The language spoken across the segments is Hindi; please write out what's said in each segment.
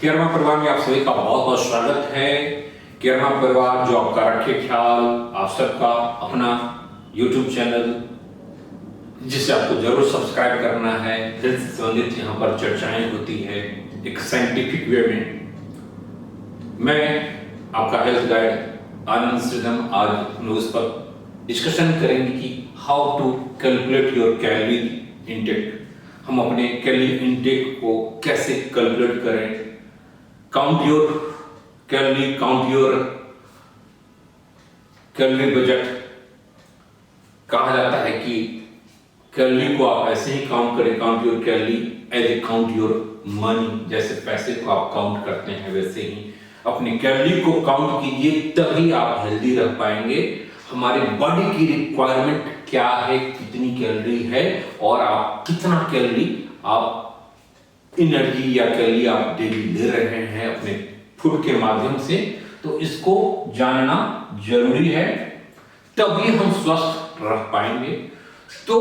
केरमा परिवार में आप सभी का बहुत बहुत स्वागत है। केरमा परिवार जो आपका रखे ख्याल, आप सबका अपना YouTube चैनल जिसे आपको जरूर सब्सक्राइब करना है। हेल्थ से संबंधित यहाँ पर चर्चाएं होती है एक साइंटिफिक वे में। मैं आपका हेल्थ गाइड आनंद श्रीधम आज हम लोग इस पर डिस्कशन करेंगे कि how to calculate your calorie intake. हम अपने कैलोरी इनटेक को कैसे कैलकुलेट करें। Count your calorie, count your calorie budget. कहा जाता है कि कैलोरी को आप ऐसे ही काउंट करें, count your calorie as a count your money. जैसे पैसे को आप काउंट करते हैं वैसे ही अपनी कैलोरी को काउंट कीजिए, तभी आप हेल्दी रह पाएंगे। हमारे बॉडी की रिक्वायरमेंट क्या है, कितनी कैलोरी है और आप कितना कैलोरी आप एनर्जी या कैलोरी आप डेली ले रहे हैं अपने फूड के माध्यम से, तो इसको जानना जरूरी है, तभी हम स्वस्थ रह पाएंगे। तो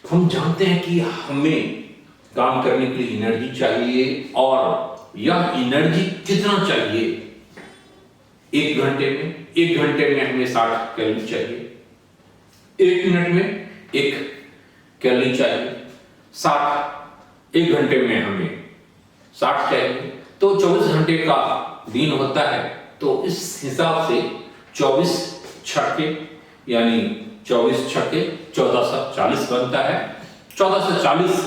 हम जानते हैं कि हमें काम करने के लिए एनर्जी चाहिए और यह एनर्जी कितना चाहिए। एक घंटे में हमें 60 कैलोरी चाहिए। 1 मिनट में 1 कैलोरी चाहिए। 1 घंटे में हमें 60 चाहिए। तो 24 घंटे का दिन होता है, तो इस हिसाब से 24 छक्के यानी 24 छक्के 1440 बनता है। 1440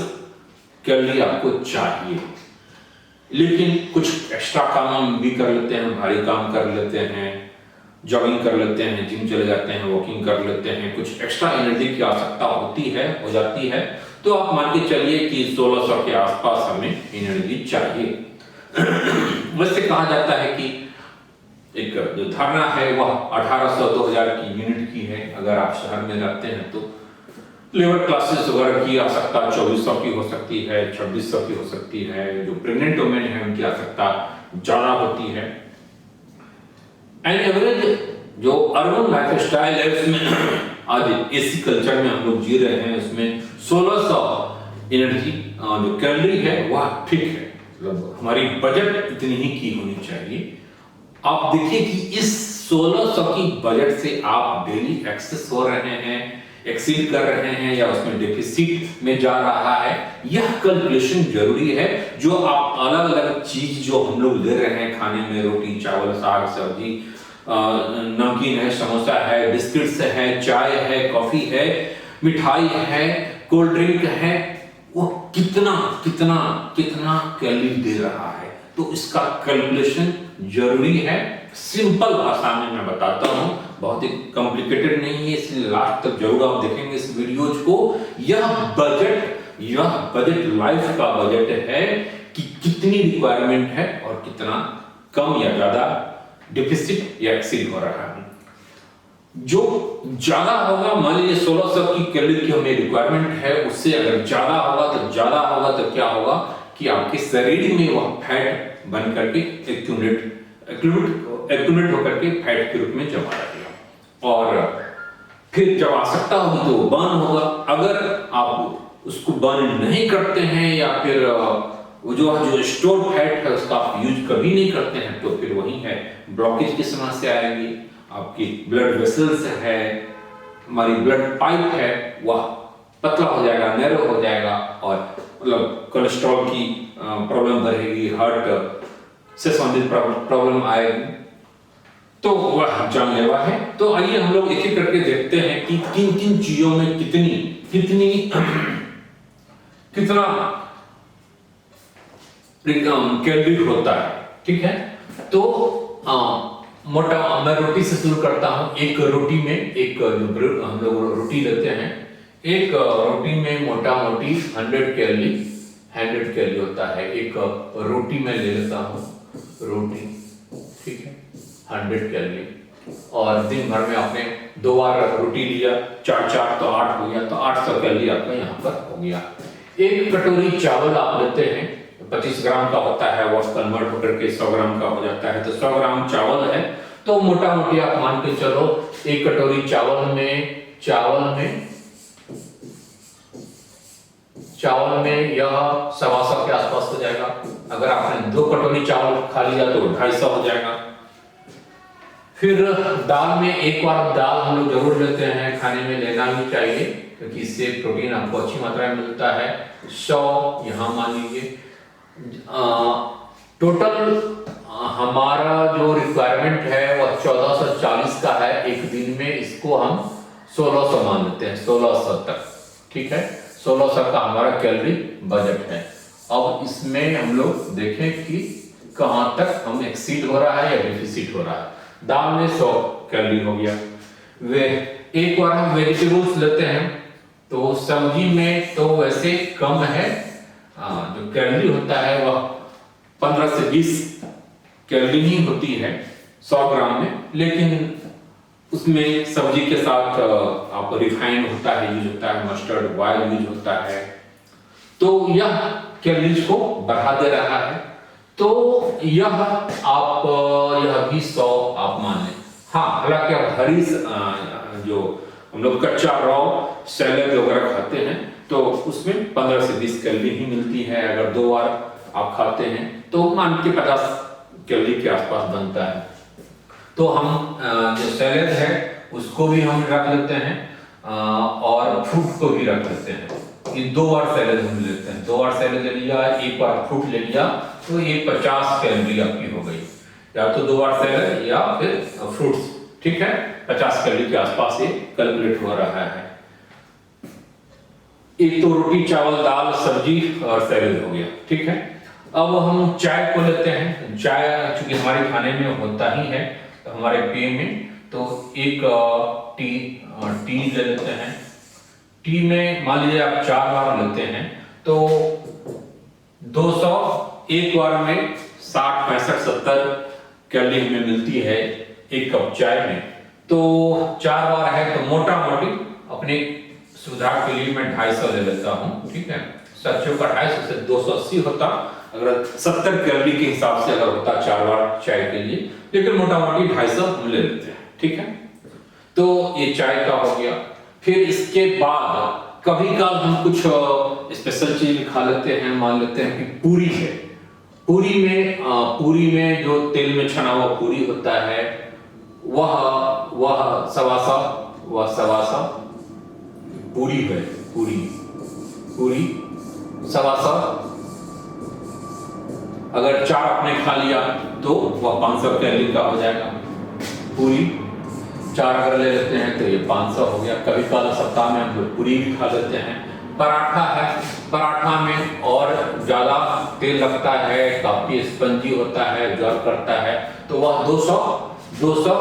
कैलोरी आपको चाहिए। लेकिन कुछ एक्स्ट्रा काम हम भी कर लेते हैं, भारी काम कर लेते हैं, जॉगिंग कर लेते हैं, जिम चले जाते हैं, वॉकिंग कर लेते हैं, कुछ एक्स्ट्रा एनर्जी की आवश्यकता हो जाती है। तो आप मान के चलिए कि 1600 के आसपास हमें एनर्जी चाहिए। वैसे कहा जाता है कि एक जो धारणा है वह 1800-2000 की यूनिट की है। अगर आप शहर में रहते हैं तो लेबर क्लासेस वगैरह की आवश्यकता 2400 की हो सकती है, 2600 की हो सकती है। जो प्रेग्नेंट वुमेन है उनकी आवश्यकता ज्यादा होती है। एंड एवरेज जो अर्बन लाइफ स्टाइल है उसमें आज एसी कल्चर में हम लोग जी रहे हैं, उसमें 1600 एनर्जी जो कैलोरी है वह ठीक है। मतलब हमारी बजट इतनी ही की होनी चाहिए। आप देखिए कि इस 1600 की बजट से आप डेली एक्सेस हो रहे हैं, एक्सीड कर रहे हैं या उसमें डेफिसिट में जा रहा है, यह कैलकुलेशन जरूरी है। जो आप अलग अलग चीज जो हम लोग ले रहे हैं खाने में, रोटी चावल साग सब्जी, नमकीन है, समोसा है, बिस्किट्स है, चाय है, कॉफी है, मिठाई है, कोल्ड ड्रिंक है, वो कितना कितना कितना कैलोरी दे रहा है, तो इसका कैलकुलेशन जरूरी है। सिंपल भाषा में मैं बताता हूं, बहुत ही कॉम्प्लिकेटेड नहीं है, इसलिए लास्ट तक जरूर आप देखेंगे इस वीडियोज को। यह बजट लाइफ का बजट है कि कितनी रिक्वायरमेंट है और कितना कम या ज्यादा डिफिसिट या एक्सीड हो रहा है। जो ज्यादा होगा, मान लीजिए 1600 की कैलोरी की हमें रिक्वायरमेंट है, उससे अगर ज्यादा होगा तो क्या होगा कि आपके शरीर में वह फैट बन करके एक्यूमुलेट होकर के फैट के रूप में जमा रहेगा और फिर जब आवश्यकता होगी तो वो बर्न होगा। अगर आप उसको बर्न नहीं करते हैं या फिर वो जो स्टोर फैट है उसका आप यूज कभी नहीं करते हैं, तो फिर वही है ब्लॉकेज की समस्या आएगी। आपकी ब्लड वेसल्स है, हमारी ब्लड पाइप है, वह पतला हो जाएगा, नैरो हो जाएगा और मतलब कोलेस्ट्रॉल की प्रॉब्लम बढ़ेगी, हार्ट से संबंधित प्रॉब्लम आएगी, तो वह जानलेवा है। तो आइए हम लोग एक एक करके देखते हैं कि किन किन चीजों में कितना कैलोरी होता है। ठीक है, तो मैं रोटी से शुरू करता हूं। एक रोटी में जो हम लोग रोटी लेते हैं, एक रोटी में मोटा मोटी 100 कैलोरी होता है। एक रोटी में ले लेता हूं रोटी, ठीक है, 100 कैलोरी। और दिन भर में आपने 2 बार रोटी लिया, 4 तो 8 हो गया, तो 800 कैलोरी आपका यहाँ पर हो गया। एक कटोरी चावल आप लेते हैं, 25 ग्राम का होता है, वो कन्वर्ट होकर के 100 ग्राम का हो जाता है, तो 100 ग्राम चावल है। तो मोटा मोटी आप मान के चलो एक कटोरी चावल में यह 125 के आसपास हो जाएगा। अगर आपने 2 कटोरी चावल खा लिया तो 250 हो जाएगा। फिर दाल में एक बार दाल हम लोग जरूर लेते हैं, खाने में लेना भी चाहिए क्योंकि इससे प्रोटीन आपको अच्छी मात्रा में मिलता है। 100 यहाँ मान लीजिए। टोटल हमारा जो रिक्वायरमेंट है वह 1440 का है एक दिन में, इसको हम 1600 मान लेते हैं, 1600 तक, ठीक है। 1600 का हमारा कैलोरी बजट है। अब इसमें हम लोग देखें कि कहां तक हम एक्सीड हो रहा है या डिफिसिट हो रहा है। दाल में 100 कैलोरी हो गया। वे एक बार हम वेजिटेबल्स लेते हैं तो सब्जी में तो वैसे कम है, जो कैलोरी होता है वह 15 से 20 कैलोरी ही होती है 100 ग्राम में, लेकिन उसमें सब्जी के साथ आप रिफाइंड होता है, यूज होता है, मस्टर्ड ऑयल यूज होता है, तो यह कैलोरीज को बढ़ा दे रहा है। तो यह भी 100 आप मान लें। हाँ, हालांकि आप हरी जो हम लोग कच्चा रॉ सैलेड वगैरह खाते हैं तो उसमें 15 से 20 कैलोरी ही मिलती है। अगर 2 बार आप खाते हैं तो मान के 50 कैलोरी के आसपास बनता है। तो हम जो सैलेड है उसको भी हम रख लेते हैं और फ्रूट को भी रख लेते हैं। ये 2 बार सैलेड हम लेते हैं, 2 बार सैलेड ले लिया, 1 बार फ्रूट ले लिया, तो ये 50 कैलोरी आपकी हो गई। या तो 2 बार सैलेड या फिर फ्रूट्स, ठीक है। 50 कैलोरी के आसपास ये कैलकुलेट हो रहा है। एक तो रोटी चावल दाल सब्जी और सैलेड हो गया, ठीक है। अब हम चाय को लेते हैं। चाय चूंकि हमारे खाने में होता ही है तो हमारे पेय में, तो एक टी ले लेते हैं। टी में मान लीजिए आप 4 बार लेते हैं तो 200 एक बार में 60 65 70 कैलोरी हमें मिलती है एक कप चाय में। तो 4 बार है तो मोटा मोटी अपने सुधार के लिए मैं 250 ले लेता हूँ, ठीक है। सच्चों का 250 से 280 होता अगर 70 कैलोरी के हिसाब से अगर होता 4 बार चाय के लिए, लेकिन मोटा मोटी 250 हम ले लेते हैं, ठीक है। तो ये चाय का हो गया। फिर इसके बाद कभी कभार हम कुछ स्पेशल चीज खा लेते हैं। मान लेते हैं कि पूरी है, पूरी में जो तेल में छना हुआ पूरी होता है वह सवासा पूरी है, पूरी सवासा अगर 4 आपने खा लिया तो वह 500 कैलोरी का हो जाएगा। पूरी 4 अगर ले लेते हैं तो ये 500 हो गया। कभी कभार सप्ताह में हम लोग पूरी भी खा लेते हैं। पराठा है, पराठा में और ज्यादा तेल लगता है, काफी स्पंजी होता है, गर्म करता है, तो वह 200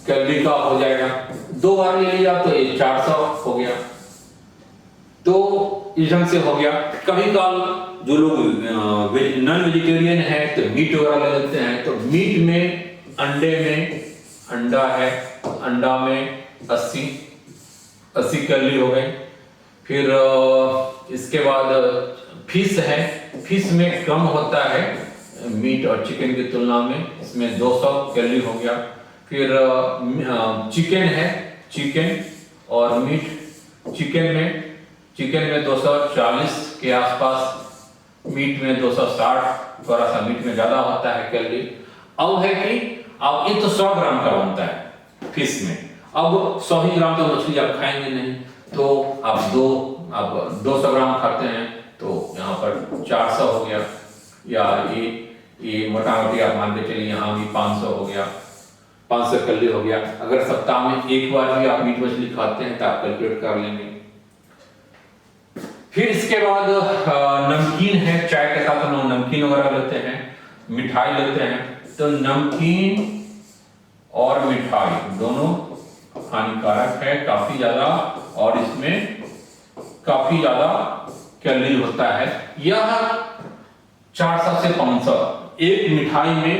कैलोरी का हो जाएगा। 2 बार ले लिया तो ये 400 हो गया। तो इस ढंग से हो गया। कभी कभार जो लोग नॉन वेजिटेरियन है तो मीट वगैरह ले लेते हैं, तो मीट में अंडा है, अंडा में 80 कैलोरी हो गई। फिर इसके बाद फिश है, फिश में कम होता है मीट और चिकन की तुलना में, इसमें 200 कैलोरी हो गया। फिर चिकन है, चिकन और मीट, चिकन में 240 के आसपास, मीट में 260, थोड़ा सा मीट में ज्यादा होता है कैलोरी। अब है कि अब ये तो 100 ग्राम का बनता है फिश में। अब 100 ही ग्राम तो मछली आप खाएंगे नहीं, तो आप 200 ग्राम खाते हैं तो यहाँ पर 400 हो गया। या ये मोटा मोटी आप मान के चलिए यहाँ भी 500 हो गया, 500 कैलोरी हो गया। अगर सप्ताह में एक बार भी आप मीट मछली खाते हैं तो आप कैलकुलेट कर लेंगे। फिर इसके बाद नमकीन है, चाय के साथ हम लोग नमकीन वगैरह लेते हैं, मिठाई लेते हैं। तो नमकीन और मिठाई दोनों हानिकारक है काफी ज्यादा, और इसमें काफी ज्यादा कैलोरी होता है। यह 400 से 500 एक मिठाई में,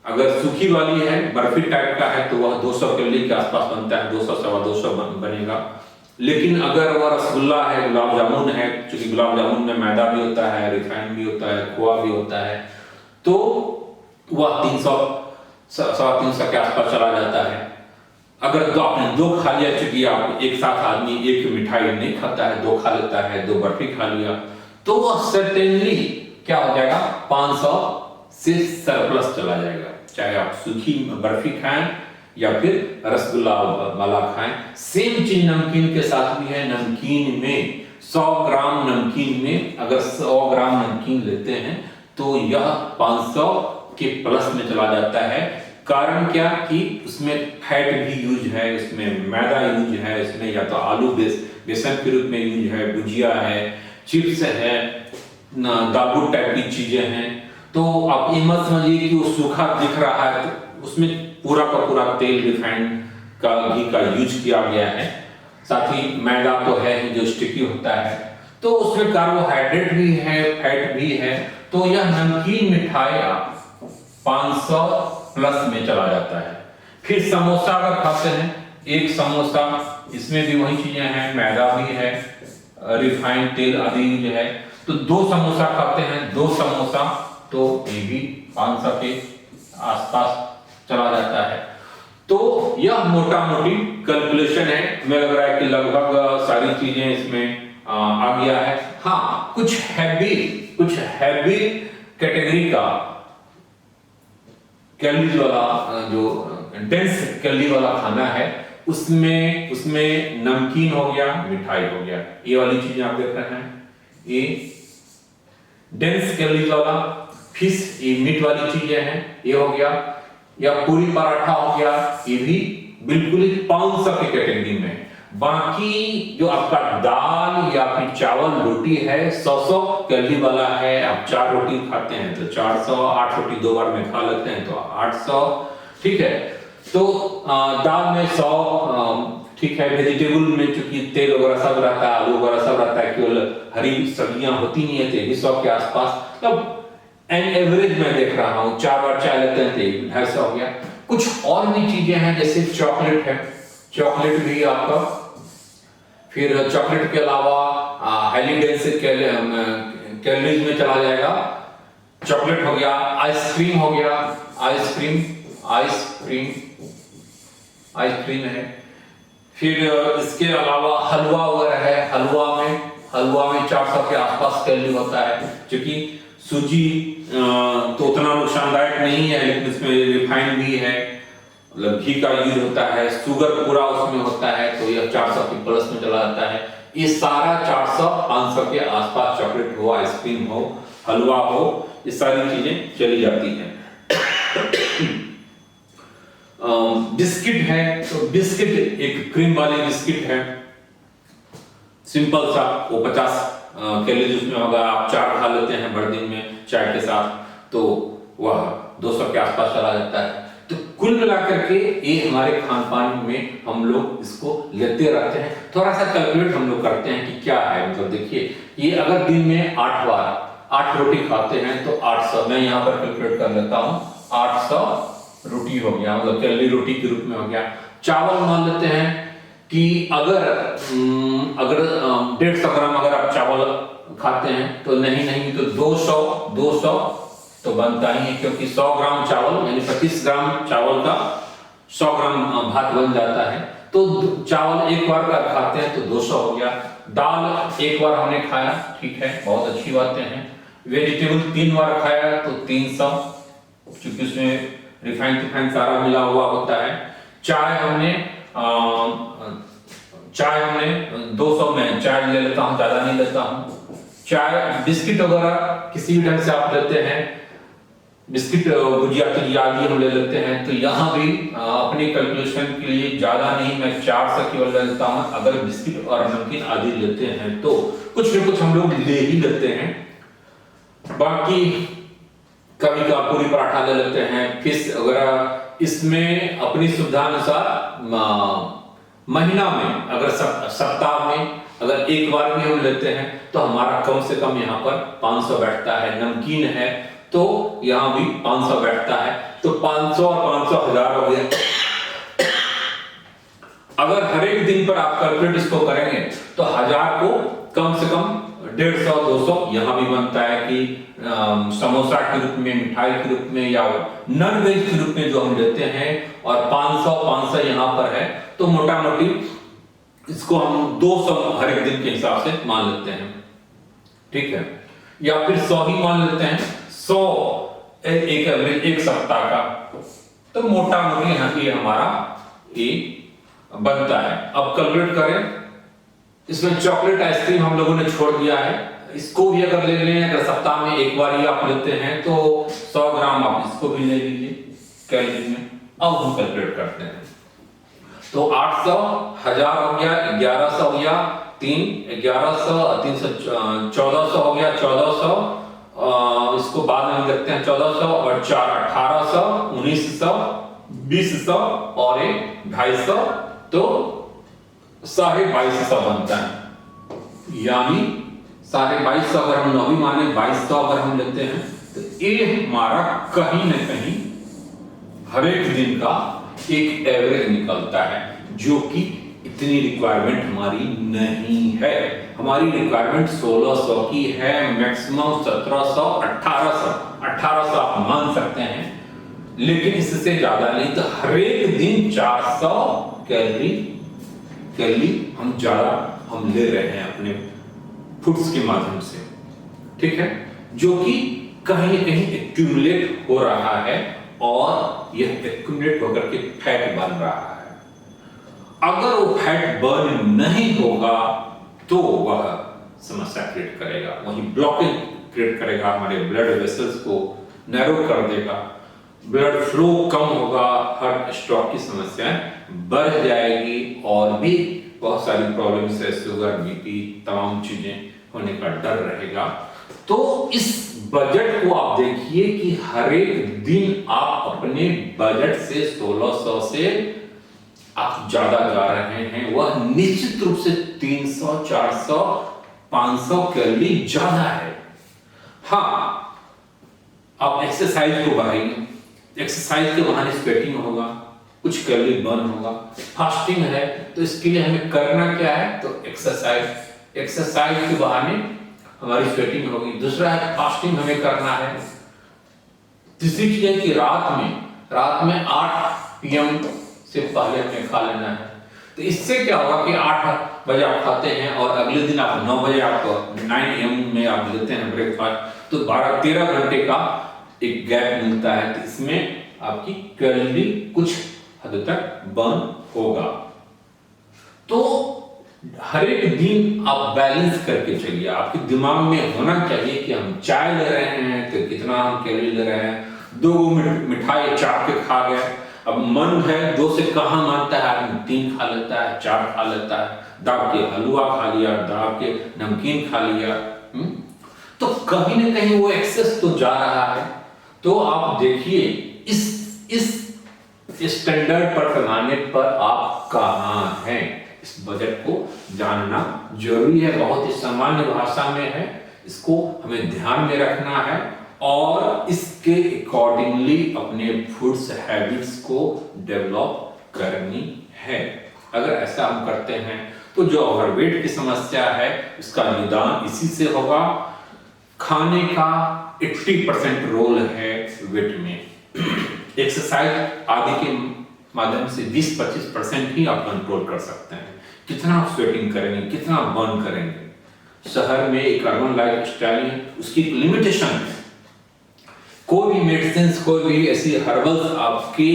अगर सूखी वाली है, बर्फी टाइप का है, तो वह 200 कैलोरी के आसपास बनता है, 200 सवा 200 बनेगा। लेकिन अगर वह रसगुल्ला है, गुलाब जामुन है, क्योंकि गुलाब जामुन में मैदा भी होता है, रिफाइंड भी होता है, खोआ भी होता है, तो वह 300 सवा 300 के आसपास चला जाता है। अगर तो आपने 2 खा लिया, चूंकि आप एक साथ आदमी एक मिठाई नहीं खाता है, 2 खा लेता है, 2 बर्फी खा लिया, तो वह सर्टेनली क्या हो जाएगा, 500 से सरप्लस चला जाएगा। चाहे आप सूखी बर्फी खाएं या फिर रसगुल्ला वाला खाएं, सेम चीज नमकीन के साथ भी है। नमकीन में 100 ग्राम नमकीन में अगर 100 ग्राम नमकीन लेते हैं तो यह 500 के प्लस में चला जाता है। कारण क्या कि उसमें फैट भी यूज है, उसमें मैदा यूज है, उसमें या तो आलू बेसन के रूप में यूज है, भुजिया है, चिप्स है, दाबुट टाइप की चीजें हैं। तो आप ये मत समझिए कि वो सूखा दिख रहा है, तो उसमें पूरा का पूरा तेल रिफाइंड का घी का यूज किया गया है। साथ ही मैदा तो है ही जो स्टिकी होता है, तो उसमें कार्बोहाइड्रेट भी है, फैट भी है। तो यह नमकीन मिठाई 500 प्लस में चला जाता है। फिर समोसा अगर खाते हैं, एक समोसा, इसमें भी वही चीजें हैं, मैदा भी है, रिफाइंड तेल आदि यूज है। तो 2 समोसा खाते हैं, 2 समोसा, तो ये भी 500 के आसपास चला जाता है। तो यह मोटा मोटी कैलकुलेशन है। हमें लग रहा है कि लगभग सारी चीजें इसमें आ गया है। हाँ, कुछ हैवी कैटेगरी का कैलोरीज वाला जो डेंस कैलोरी वाला खाना है, उसमें नमकीन हो गया, मिठाई हो गया, ये वाली चीजें आप देख रहे हैं, ये डेंस कैलोरीज वाला। फिश, ये मीट वाली चीजें हैं, ये हो गया। या पूरी पराठा हो गया, ये भी बिल्कुल ही 500 की कैटेगरी में। बाकी जो आपका दाल या फिर चावल रोटी है 100 कैलोरी वाला है। आप 4 रोटी खाते हैं तो 400, 8 रोटी 2 बार में खा लेते हैं तो 800, ठीक है। तो दाल में 100, ठीक है। वेजिटेबल में चूंकि तेल वगैरह सब रहता है, आलू वगैरह सब रहता है, केवल हरी सब्जियां होती नहीं है, तो 100 के आसपास। तब एन एवरेज मैं देख रहा हूं, 4 बार चाय लेते हैं तो 250 हो गया। कुछ और भी चीजें हैं, जैसे चॉकलेट है, चॉकलेट भी आपका, फिर चॉकलेट के अलावा हाईली डेंस कैलोरीज में चला जाएगा। चॉकलेट हो गया, आइसक्रीम हो गया, आइसक्रीम है। फिर इसके अलावा हलवा वगैरह है, हलवा में 400 के आसपास कैलोरी होता है। क्योंकि सूजी तो उतना नुकसानदायक नहीं है, लेकिन इसमें रिफाइंड भी है, मतलब घी का यूज होता है, शुगर पूरा उसमें होता है, तो यह 400 के प्लस में चला जाता है। ये सारा 400-500 के आसपास, चॉकलेट हो, आइसक्रीम हो, हलवा हो, ये सारी चीजें चली जाती हैं। बिस्किट है, तो बिस्किट एक क्रीम वाली बिस्किट है, सिंपल सा, वो 50 कैलोरी उसमें होगा। आप 4 खा लेते हैं भर दिन में चाय के साथ, तो वह 200 के आसपास चला जाता है। तो कुल मिलाकर के ये हमारे खान पान में हम लोग इसको लेते रहते हैं। थोड़ा सा कैलकुलेट हम लोग करते हैं कि क्या है, मतलब देखिए, ये अगर दिन में 8 बार 8 रोटी खाते हैं तो 800, मैं यहाँ पर कैलकुलेट कर लेता हूँ, 800 रोटी हो गया, मतलब कैलोरी रोटी के रूप में हो गया। चावल मान लेते हैं कि अगर 150 ग्राम अगर आप चावल खाते हैं तो नहीं तो 200 तो बनता ही है, क्योंकि 100 ग्राम चावल यानी 25 ग्राम चावल का 100 ग्राम भात बन जाता है। तो चावल एक बार का खाते हैं तो 200 हो गया। दाल एक बार हमने खाया, ठीक है, बहुत अच्छी बातें हैं। वेजिटेबल 3 बार खाया तो 300, क्योंकि उसमें रिफाइंड सारा मिला हुआ होता है। चाय हमने 200 में चाय ले लेता हूं, ज्यादा नहीं लेता हूं। चाय, बिस्किट वगैरह किसी भी ढंग से आप लेते हैं, बिस्किट भुजिया तो आदि हम ले लेते हैं, तो यहाँ भी अपनी कैलकुलेशन के लिए ज्यादा नहीं, मैं 400 केवल ले लेता हूँ। अगर बिस्किट और नमकीन आदि लेते हैं तो कुछ न कुछ हम लोग ले ही लेते हैं। बाकी कभी का पूरी पराठा ले लेते हैं, फिश वगैरह, इसमें अपनी सुविधा अनुसार महीना में अगर सप्ताह में अगर एक बार भी हम लेते हैं तो हमारा कम से कम यहाँ पर 500 बैठता है। नमकीन है तो यहाँ भी 500 बैठता है, तो 500 और 500 1000 हो गया। अगर हर एक दिन पर आप कैलकुलेट इसको करेंगे तो 1000 को कम से कम 150-200 यहाँ भी बनता है कि समोसा के रूप में, मिठाई के रूप में या नॉन वेज के रूप में जो हम लेते हैं, और 500 यहाँ पर है, तो मोटा मोटी इसको हम 200 हर एक दिन के हिसाब से मान लेते हैं, ठीक है। या फिर 100 ही मान लेते हैं, 100 एक एवरेज एक सप्ताह का, तो मोटा मोटी यहाँ ये हमारा ये बनता है। अब कैलकुलेट करें, इसमें चॉकलेट आइसक्रीम हम लोगों ने छोड़ दिया है, इसको भी अगर ले लें, अगर सप्ताह में एक बार ही आप लेते हैं तो 100 ग्राम आप इसको भी ले लीजिए कैलोरी में। अब हम कैलकुलेट करते हैं, तो 800 1000 हो गया, 1100 हो गया, 1100 1400 हो गया, 1400 इसको बाद में हम देखते हैं, 1400 और 4 1800, 1900, 2000 और 250, तो 2250 बनता है। यानी 2250 अगर हम 9 माने, 2200 अगर हम लेते हैं, तो ये हमारा कहीं ना कहीं हर एक दिन का एक एवरेज निकलता है, जो कि इतनी रिक्वायरमेंट हमारी नहीं है। हमारी रिक्वायरमेंट 1600 की है, मैक्सिमम 1700 1800 आप मान सकते हैं, लेकिन इससे ज्यादा नहीं। तो हर एक दिन 400 कैलोरी हम ज्यादा हम ले रहे हैं अपने फूड्स के माध्यम से, ठीक है, जो कि कहीं ना कहीं एक्यूमुलेट हो रहा है और यह एक्यूमुलेट होकर के फैट बन रहा है। अगर वो फैट बर्न नहीं होगा तो वह समस्या क्रिएट करेगा, वही ब्लॉकेज क्रिएट करेगा, हमारे ब्लड वेसल्स को नैरो कर देगा, ब्लड फ्लो कम होगा, हार्ट स्ट्रोक की समस्याएं बढ़ जाएगी और भी बहुत सारी प्रॉब्लम्स है, शुगर, बीपी, तमाम चीजें होने का डर रहेगा। तो इस बजट को आप देखिए कि हर एक दिन आप अपने बजट से 1600 से आप ज्यादा जा रहे हैं, वह निश्चित रूप से 300 400 500 कैलोरी ज्यादा है। हाँ, आप एक्सरसाइज को बढ़ाइए, एक्सरसाइज के बहाने स्वेटिंग होगा, कुछ कैलोरी बर्न होगा। फास्टिंग है तो इसके लिए हमें करना क्या है, तो एक्सरसाइज के बहाने हमारी स्वेटिंग होगी। दूसरा है फास्टिंग हमें करना है। तीसरी चीज है कि रात में 8 PM से पहले हमें खा लेना है। तो इससे क्या होगा कि 8 बजे आप खाते हैं और अगले दिन आप 9 बजे आप 9 AM में आप लेते हैं ब्रेकफास्ट, तो 12-13 घंटे का एक गैप मिलता है। तो इसमें आपकी कैलोरी कुछ हद तक बर्न होगा। तो हर एक दिन आप बैलेंस करके चलिए। आपके दिमाग में होना चाहिए कि हम चाय ले रहे हैं तो कितना हम कैलोरी ले रहे हैं। 2 मिठाई चाट के खा गए, अब मन है 2 से कहाँ मानता है आदमी, 3 खा लेता है, 4 खा लेता है, दाब के हलवा खा लिया, दाब के नमकीन खा लिया। तो कहीं ना कहीं वो एक्सेस तो जा रहा है। तो आप देखिए इस स्टैंडर्ड पर लगाने पर आप कहाँ हैं, इस बजट को जानना जरूरी है। बहुत ही सामान्य भाषा में है, इसको हमें ध्यान में रखना है और इसके अकॉर्डिंगली अपने फूड्स हैबिट्स को डेवलप करनी है। अगर ऐसा हम करते हैं तो जो ओवरवेट की समस्या है उसका निदान इसी से होगा। खाने का 80% रोल है वेट में। एक्सरसाइज आदि के माध्यम से 20-25% ही आप कंट्रोल कर सकते हैं। कितना आप स्वेटिंग करेंगे, कितना बर्न करेंगे। शहर में एक अर्बन लाइफ स्टाइल है, उसकी एक लिमिटेशन है। कोई भी मेडिसिन, कोई भी ऐसी हर्बल्स आपके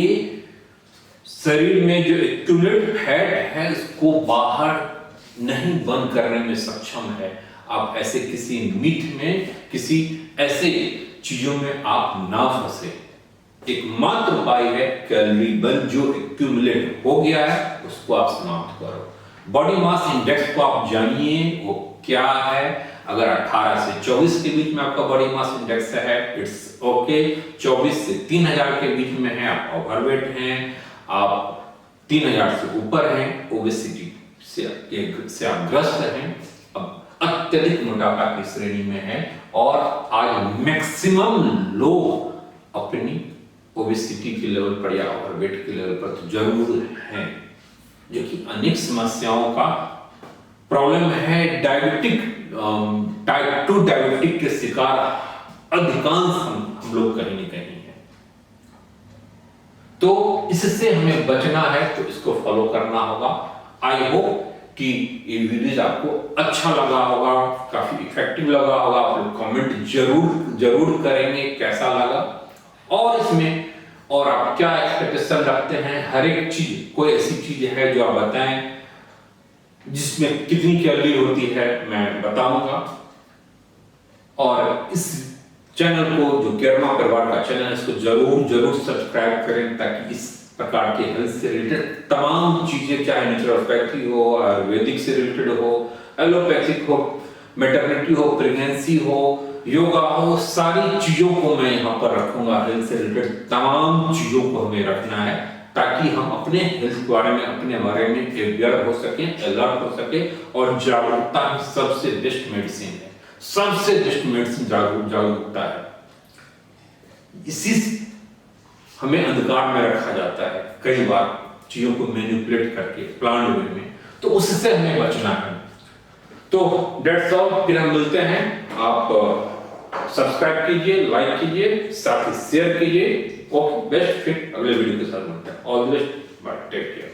शरीर में जो एक्यूमुलेट फैट है उसको बाहर नहीं बर्न करने में सक्षम है। आप ऐसे किसी मीट में, किसी ऐसे चीजों में आप ना फंसे। एकमात्र उपाय है कैलोरी बर्न, जो एक्यूमुलेट हो गया है उसको आप समाप्त करो। बॉडी मास इंडेक्स को आप जानिए वो क्या है। अगर 18 से 24 के बीच में आपका बॉडी मास इंडेक्स है, इट्स ओके। 24 से 3000 के बीच में है, आप ओवरवेट हैं। आप 3000 से ऊपर हैं, ओबेसिटी से आप ग्रस्त हैं, अब अत्यधिक मोटापा की श्रेणी में है और आज मैक्सिमम लोग अपनी ओबेसिटी के लेवल पर या ओवरवेट के लेवल पर तो जरूर हैं, जो कि अनेक समस्याओं का प्रॉब्लम है। डायबिटिक, टाइप 2 डायबिटिक के शिकार अधिकांश हम लोग कहीं ना कहीं हैं। तो इससे हमें बचना है तो इसको फॉलो करना होगा। आई होप कि ये वीडियोज आपको अच्छा लगा होगा, काफी इफेक्टिव लगा होगा। आप लोग कमेंट जरूर करेंगे कैसा लगा, और इसमें और आप क्या एक्सपेक्टेशन रखते हैं। हर एक चीज, कोई ऐसी चीज है जो आप बताएं जिसमें कितनी कैलोरी होती है, मैं बताऊंगा। और इस चैनल को, जो केरमा परिवार का चैनल है, इसको जरूर सब्सक्राइब करें, ताकि इस प्रकार के हेल्थ से रिलेटेड तमाम चीजें, चाहे नेचुरोपैथी हो, आयुर्वेदिक से रिलेटेड हो, एलोपैथिक हो, मैटरनिटी हो, प्रेगनेंसी हो, योगा हो, सारी चीजों को मैं यहाँ पर रखूंगा। हेल्थ से रिलेटेड तमाम चीजों को हमें रखना है, ताकि हम अपने हेल्थ के बारे में, अपने बारे में अवेयर हो सके, अलर्ट हो सके। और जागरूकता ही सबसे बेस्ट मेडिसिन है, सबसे बेस्ट मेडिसिन जागरूकता है। इसी हमें अंधकार में रखा जाता है कई बार, चीजों को मैनिपुलेट करके प्लान वे में, तो उससे हमें बचना है। तो डेट्स ऑल, फिर हम मिलते हैं। आप सब्सक्राइब कीजिए, लाइक कीजिए, साथ ही शेयर कीजिए। ओके, बेस्ट, फिर अगले वीडियो के साथ मिलते हैं। All the best, bye, take care.